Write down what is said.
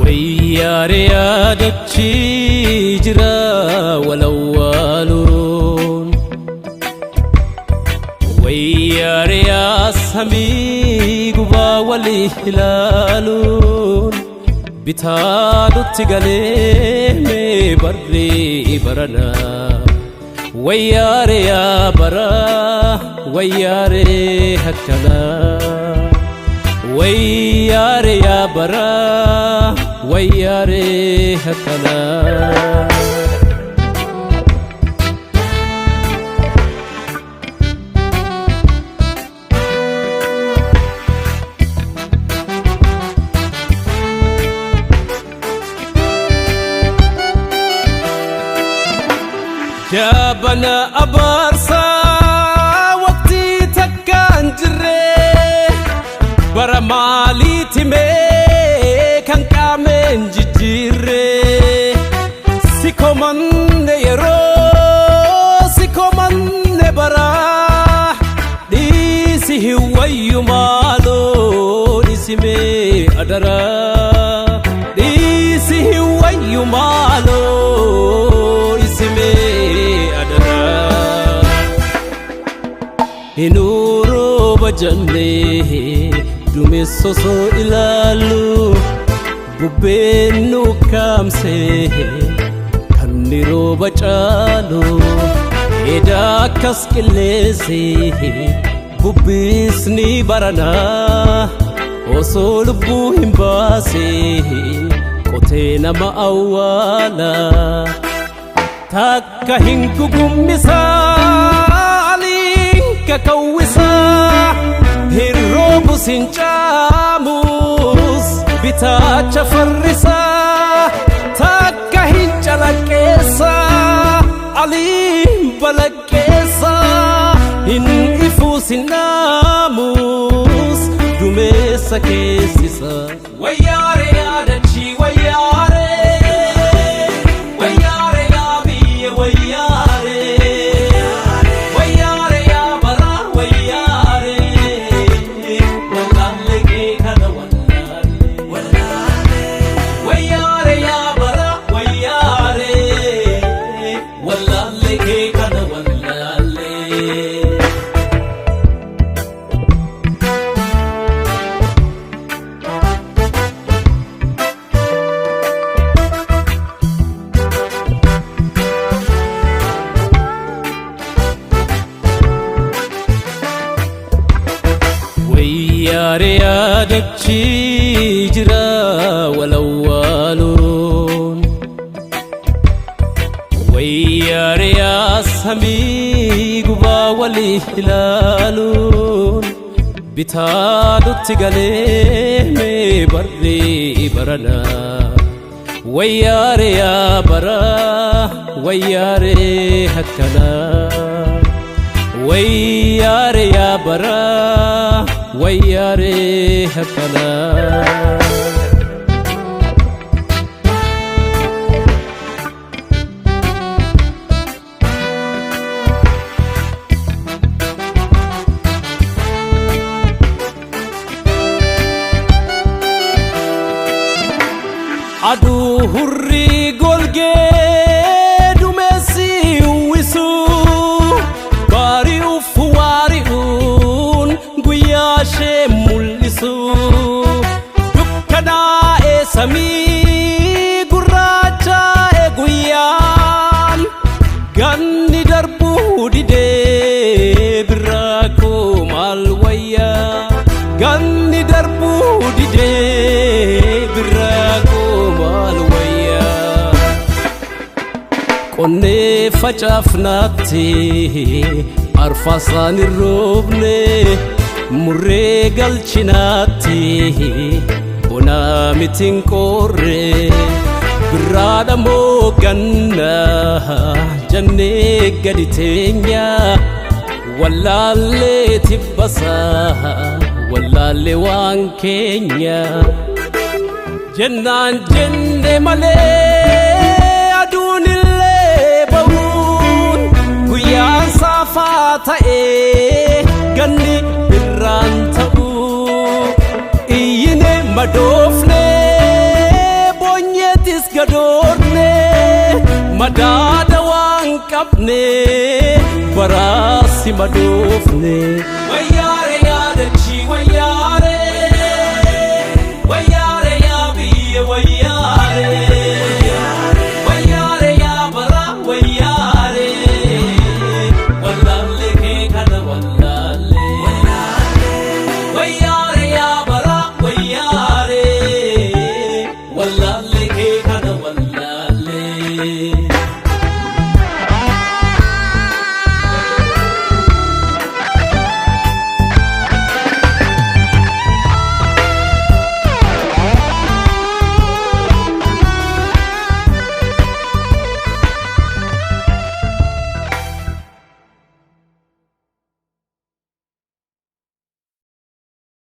وياري دتشي جرا والأولون وياري سمي قبا والهلالون بتادو تغلي بري برنا وياري برا وياري هكنا وياري برا وياري هكنا جابنا أبارسا وقتي تكان جري برا مالي تيمي كان كامن جيجيري سيكو من يرو سيكو من برا ديسي هوايو مالو ديسي مي أدرا ديسي هوايو مالو ديسي مي Inuro bajanne dumesoso ilalu bubenu kamse kanniro bachalu eda kaskilese bubisni barana osolbu himbase kote nama awala takka hinkugumisa كوسا هيروبو سنجاموس بتاچ فرسا تاكا هنجلكيسا علي بلكيسا هن إفوس الناموس دوميسا كيسيسا وياري يادتشي وياري وياري يا بي وياري وياري دتشي جرا والأولون وياري سمي قبا والهلالون بتادو تغلي بري برنا وياري برا وياري هكنا وياري برا وياري هكنا adu hurri golge dumesi wisu bari ufuwari un guyashe mullisu dukkana esami gurracha e guyan ganni darbu dide birako malwaya ganni darbu dide birako malwaya konne facafnatti arfasan irrobne murre galchinatti bona mitin korre birada mo ganna janne gaditenya wallalle tibbasa wallalle wan kenya jennan jenne male adunille bawun guya safata e ganni birran tabu iyine madofne Adaada waan qabne baraasi madoofne wayyaare yaadachi wayyaare wayyaare yaa biyya wayyaare